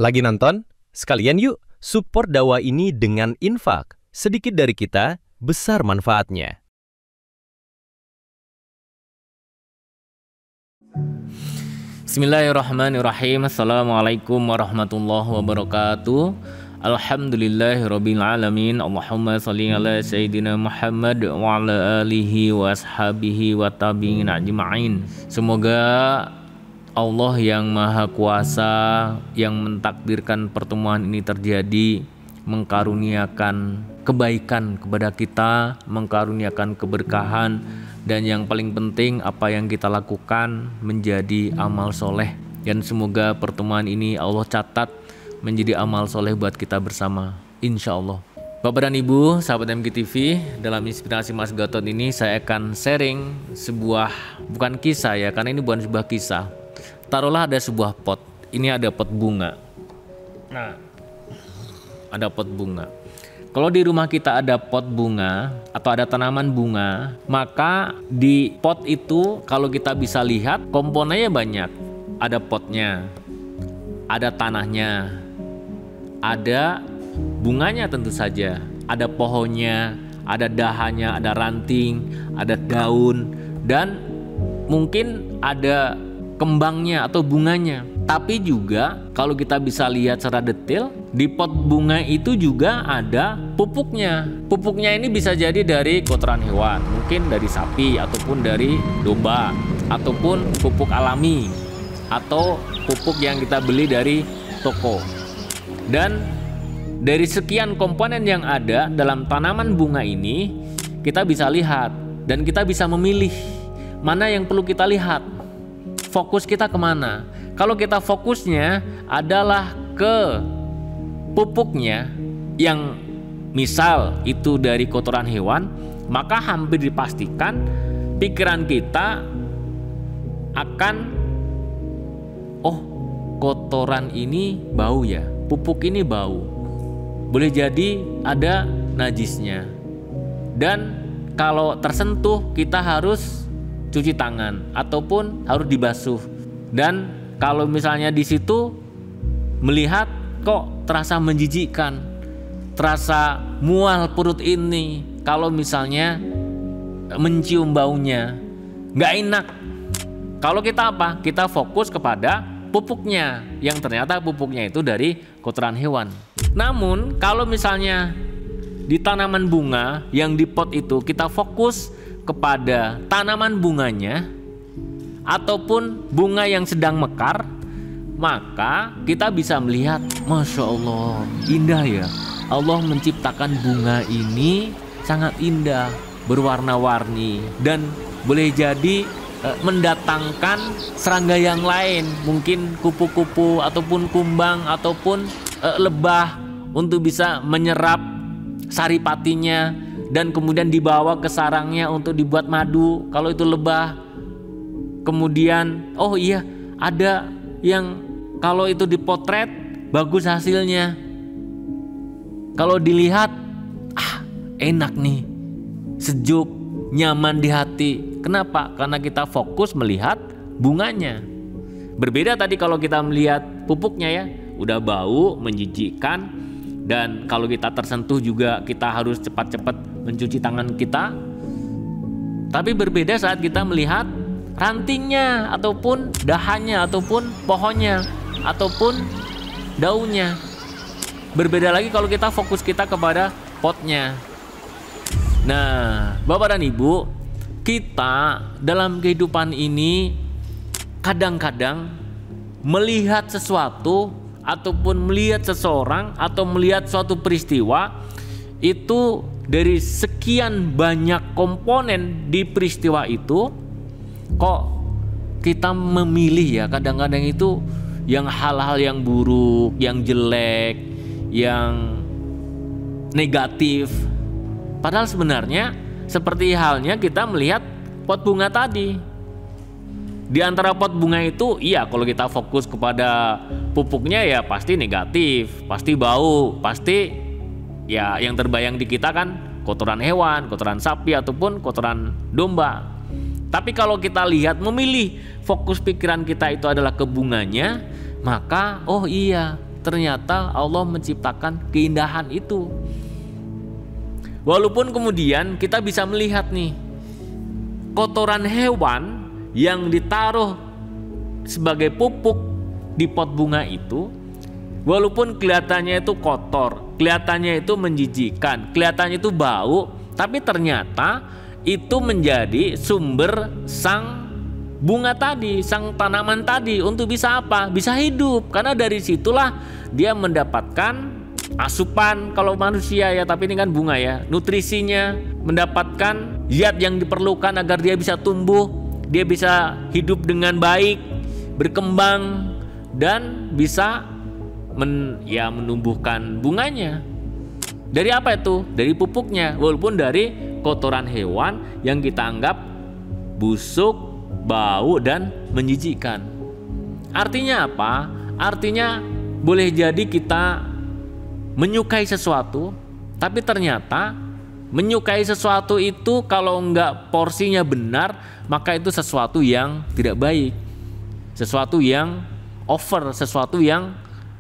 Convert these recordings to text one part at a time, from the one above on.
Lagi nonton? Sekalian yuk support dakwah ini dengan infak. Sedikit dari kita, besar manfaatnya. Bismillahirrahmanirrahim. Assalamualaikum warahmatullahi wabarakatuh. Alhamdulillahirabbil alamin. Allahumma shalli ala sayyidina Muhammad wa ala alihi wa ashabihi wa tabi'in ajma'in. Semoga Allah yang Maha Kuasa yang mentakdirkan pertemuan ini terjadi mengkaruniakan kebaikan kepada kita, mengkaruniakan keberkahan, dan yang paling penting apa yang kita lakukan menjadi amal soleh. Dan semoga pertemuan ini Allah catat menjadi amal soleh buat kita bersama, insya Allah. Bapak dan Ibu, sahabat MGTV, dalam Inspirasi Mas Gatot ini saya akan sharing sebuah, bukan kisah ya, karena ini bukan sebuah kisah. Taruhlah ada sebuah pot, ini ada pot bunga. Nah, ada pot bunga. Kalau di rumah kita ada pot bunga atau ada tanaman bunga, maka di pot itu kalau kita bisa lihat komponennya banyak. Ada potnya, ada tanahnya, ada bunganya tentu saja, ada pohonnya, ada dahannya, ada ranting, ada daun, dan mungkin ada kembangnya atau bunganya. Tapi juga kalau kita bisa lihat secara detail, di pot bunga itu juga ada pupuknya. Pupuknya ini bisa jadi dari kotoran hewan, mungkin dari sapi ataupun dari domba, ataupun pupuk alami, atau pupuk yang kita beli dari toko. Dan dari sekian komponen yang ada dalam tanaman bunga ini, kita bisa lihat dan kita bisa memilih mana yang perlu kita lihat. Fokus kita kemana? Kalau kita fokusnya adalah ke pupuknya yang misal itu dari kotoran hewan, maka hampir dipastikan pikiran kita akan, oh kotoran ini bau ya, pupuk ini bau, boleh jadi ada najisnya. Dan kalau tersentuh kita harus cuci tangan ataupun harus dibasuh. Dan kalau misalnya di situ melihat kok terasa menjijikkan, terasa mual perut ini, kalau misalnya mencium baunya nggak enak. Kalau kita apa? Kita fokus kepada pupuknya, yang ternyata pupuknya itu dari kotoran hewan. Namun kalau misalnya di tanaman bunga yang di pot itu kita fokus kepada tanaman bunganya ataupun bunga yang sedang mekar, maka kita bisa melihat, Masya Allah, indah ya. Allah menciptakan bunga ini sangat indah, berwarna-warni, dan boleh jadi mendatangkan serangga yang lain, mungkin kupu-kupu ataupun kumbang ataupun lebah, untuk bisa menyerap saripatinya dan kemudian dibawa ke sarangnya untuk dibuat madu kalau itu lebah. Kemudian oh iya, ada yang kalau itu dipotret bagus hasilnya, kalau dilihat enak nih, sejuk, nyaman di hati. Kenapa? Karena kita fokus melihat bunganya. Berbeda tadi kalau kita melihat pupuknya ya, udah bau, menjijikkan, dan kalau kita tersentuh juga kita harus cepat-cepat mencuci tangan kita. Tapi berbeda saat kita melihat rantingnya ataupun dahannya ataupun pohonnya ataupun daunnya. Berbeda lagi kalau kita fokus kita kepada potnya. Nah, Bapak dan Ibu, kita dalam kehidupan ini kadang-kadang melihat sesuatu ataupun melihat seseorang atau melihat suatu peristiwa itu dari sekian banyak komponen di peristiwa itu, kok kita memilih ya kadang-kadang itu yang hal-hal yang buruk, yang jelek, yang negatif. Padahal sebenarnya seperti halnya kita melihat pot bunga tadi. Di antara pot bunga itu, iya kalau kita fokus kepada pupuknya ya pasti negatif, pasti bau, pasti ya yang terbayang di kita kan kotoran hewan, kotoran sapi ataupun kotoran domba. Tapi kalau kita lihat memilih fokus pikiran kita itu adalah ke bunganya, maka oh iya, ternyata Allah menciptakan keindahan itu. Walaupun kemudian kita bisa melihat nih, kotoran hewan yang ditaruh sebagai pupuk di pot bunga itu, walaupun kelihatannya itu kotor, kelihatannya itu menjijikkan, kelihatannya itu bau, tapi ternyata itu menjadi sumber sang bunga tadi, sang tanaman tadi untuk bisa apa? Bisa hidup. Karena dari situlah dia mendapatkan asupan kalau manusia ya, tapi ini kan bunga ya, nutrisinya, mendapatkan zat yang diperlukan agar dia bisa tumbuh, dia bisa hidup dengan baik, berkembang, dan bisa menumbuhkan bunganya. Dari apa itu? Dari pupuknya, walaupun dari kotoran hewan yang kita anggap busuk, bau, dan menjijikkan. Artinya apa? Artinya boleh jadi kita menyukai sesuatu, tapi ternyata menyukai sesuatu itu kalau enggak porsinya benar, maka itu sesuatu yang tidak baik, sesuatu yang over, sesuatu yang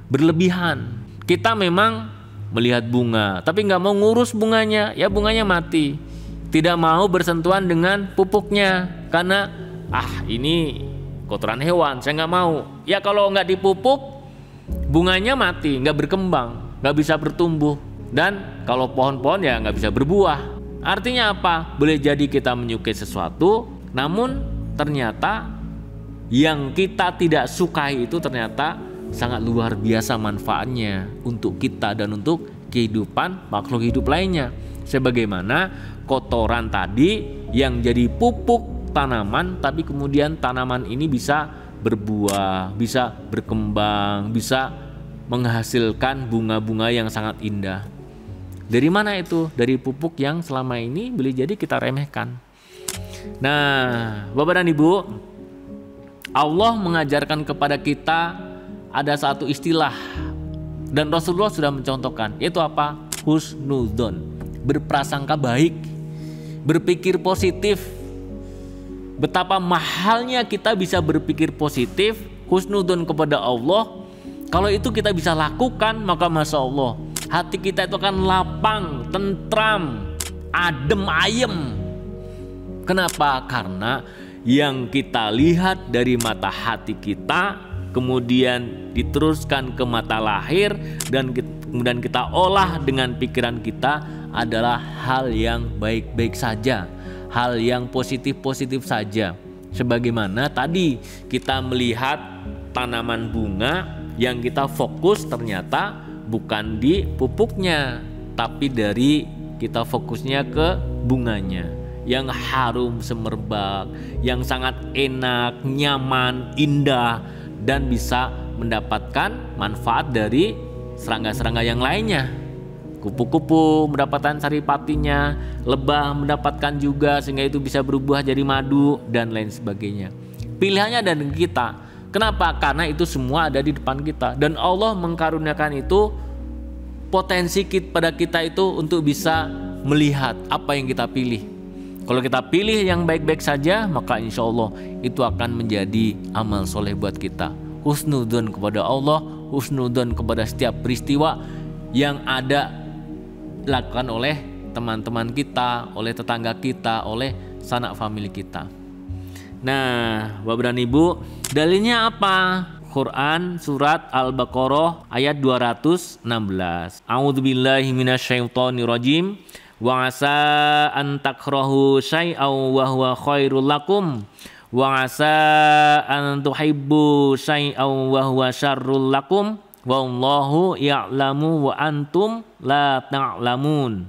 berlebihan. Kita memang melihat bunga, tapi nggak mau ngurus bunganya, ya bunganya mati. Tidak mau bersentuhan dengan pupuknya, karena ini kotoran hewan, saya nggak mau. Ya kalau nggak dipupuk, bunganya mati, nggak berkembang, nggak bisa bertumbuh. Dan kalau pohon-pohon ya nggak bisa berbuah. Artinya apa? Boleh jadi kita menyukai sesuatu, namun ternyata yang kita tidak sukai itu ternyata sangat luar biasa manfaatnya untuk kita dan untuk kehidupan makhluk hidup lainnya. Sebagaimana kotoran tadi yang jadi pupuk tanaman, tapi kemudian tanaman ini bisa berbuah, bisa berkembang, bisa menghasilkan bunga-bunga yang sangat indah. Dari mana itu? Dari pupuk yang selama ini boleh jadi kita remehkan. Nah, Bapak dan Ibu, Allah mengajarkan kepada kita ada satu istilah, dan Rasulullah sudah mencontohkan, yaitu apa? Husnudzon, berprasangka baik, berpikir positif. Betapa mahalnya kita bisa berpikir positif, husnudzon kepada Allah. Kalau itu kita bisa lakukan, maka Masya Allah, hati kita itu akan lapang, tentram, adem ayem. Kenapa? Karena yang kita lihat dari mata hati kita, kemudian diteruskan ke mata lahir, dan kemudian kita olah dengan pikiran kita adalah hal yang baik-baik saja, hal yang positif-positif saja. Sebagaimana tadi kita melihat tanaman bunga yang kita fokus ternyata bukan di pupuknya, tapi dari kita fokusnya ke bunganya yang harum semerbak, yang sangat enak, nyaman, indah, dan bisa mendapatkan manfaat dari serangga-serangga yang lainnya. Kupu-kupu mendapatkan saripatinya, lebah mendapatkan juga, sehingga itu bisa berubah jadi madu dan lain sebagainya. Pilihannya ada di kita. Kenapa? Karena itu semua ada di depan kita, dan Allah mengkaruniakan itu potensi pada kita itu untuk bisa melihat apa yang kita pilih. Kalau kita pilih yang baik-baik saja, maka insya Allah itu akan menjadi amal soleh buat kita. Husnudzon kepada Allah, husnudzon kepada setiap peristiwa yang ada dilakukan oleh teman-teman kita, oleh tetangga kita, oleh sanak famili kita. Nah, Bapak dan Ibu, dalilnya apa? Quran surat Al-Baqarah ayat 216. A'udzubillahi minasyaitonirrajim. Wa asa an takrahu syai'aw wa huwa khairul lakum wa asa an tuhibbu syai'aw wa huwa syarrul lakum wallahu ya'lamu wa antum la ta'lamun.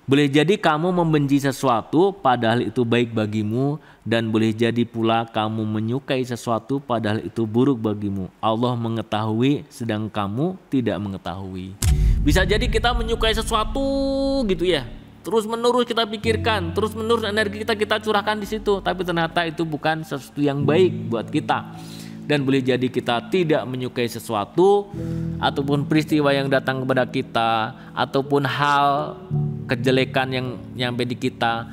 Boleh jadi kamu membenci sesuatu padahal itu baik bagimu, dan boleh jadi pula kamu menyukai sesuatu padahal itu buruk bagimu. Allah mengetahui sedang kamu tidak mengetahui. Bisa jadi kita menyukai sesuatu gitu ya, terus menerus kita pikirkan, terus menerus energi kita curahkan di situ, tapi ternyata itu bukan sesuatu yang baik buat kita. Dan boleh jadi kita tidak menyukai sesuatu ataupun peristiwa yang datang kepada kita, ataupun hal kejelekan yang nyampe di kita,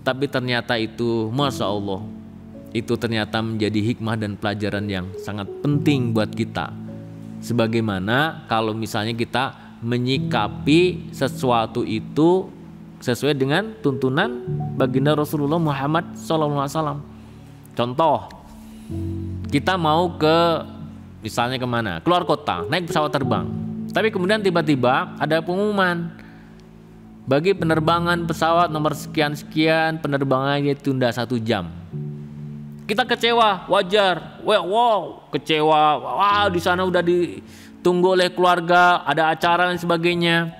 tapi ternyata itu Masya Allah, itu ternyata menjadi hikmah dan pelajaran yang sangat penting buat kita. Sebagaimana kalau misalnya kita menyikapi sesuatu itu sesuai dengan tuntunan baginda Rasulullah Muhammad SAW. Contoh, kita mau ke misalnya kemana? Keluar kota, naik pesawat terbang. Tapi kemudian tiba-tiba ada pengumuman, bagi penerbangan pesawat nomor sekian-sekian penerbangannya ditunda 1 jam. Kita kecewa, wajar. Wow, kecewa. Wow, di sana udah ditunggu oleh keluarga, ada acara dan sebagainya.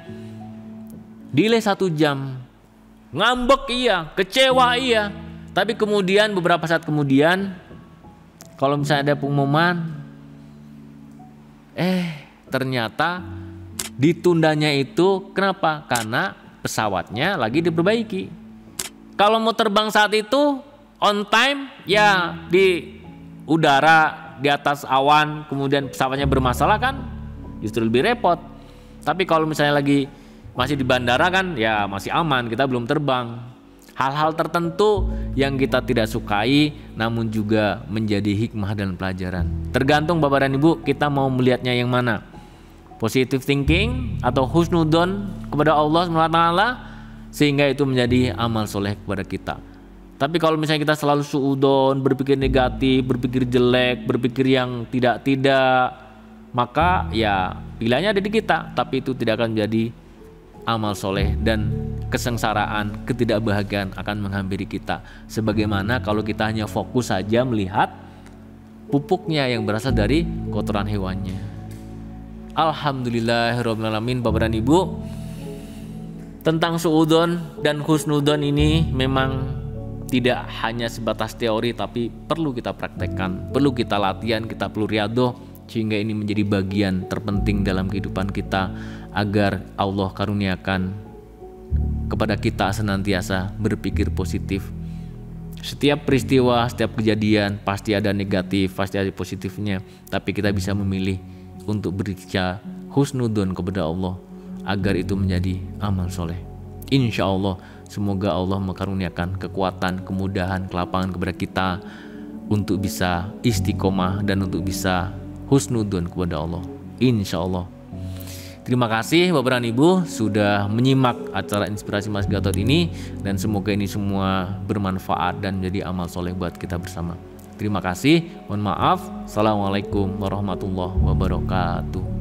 Delay 1 jam. Ngambek iya, kecewa iya. Tapi kemudian beberapa saat kemudian, kalau misalnya ada pengumuman, ternyata ditundanya itu kenapa? Karena pesawatnya lagi diperbaiki. Kalau mau terbang saat itu on time, ya di udara di atas awan, kemudian pesawatnya bermasalah kan justru lebih repot. Tapi kalau misalnya lagi masih di bandara kan ya masih aman, kita belum terbang. Hal-hal tertentu yang kita tidak sukai namun juga menjadi hikmah dan pelajaran. Tergantung Bapak dan Ibu, kita mau melihatnya yang mana. Positive thinking atau husnudon kepada Allah SWT, sehingga itu menjadi amal soleh kepada kita. Tapi kalau misalnya kita selalu suudon, berpikir negatif, berpikir jelek, berpikir yang tidak-tidak, maka ya pilihannya ada di kita, tapi itu tidak akan menjadi amal soleh dan kesengsaraan, ketidakbahagiaan akan menghampiri kita. Sebagaimana kalau kita hanya fokus saja melihat pupuknya yang berasal dari kotoran hewannya. Alhamdulillahirrahmanirrahim. Bapak dan Ibu, tentang suudon dan husnudon ini memang tidak hanya sebatas teori, tapi perlu kita praktekkan, perlu kita latihan, kita perlu riadoh, sehingga ini menjadi bagian terpenting dalam kehidupan kita, agar Allah karuniakan kepada kita senantiasa berpikir positif. Setiap peristiwa, setiap kejadian pasti ada negatif, pasti ada positifnya, tapi kita bisa memilih untuk berbicara husnudon kepada Allah agar itu menjadi amal soleh. Insya Allah, semoga Allah mengaruniakan kekuatan, kemudahan, kelapangan kepada kita untuk bisa istiqomah dan untuk bisa husnudon kepada Allah. Insya Allah. Terima kasih Bapak dan Ibu sudah menyimak acara Inspirasi Mas Gatot ini, dan semoga ini semua bermanfaat dan menjadi amal soleh buat kita bersama. Terima kasih. Mohon maaf. Assalamualaikum warahmatullahi wabarakatuh.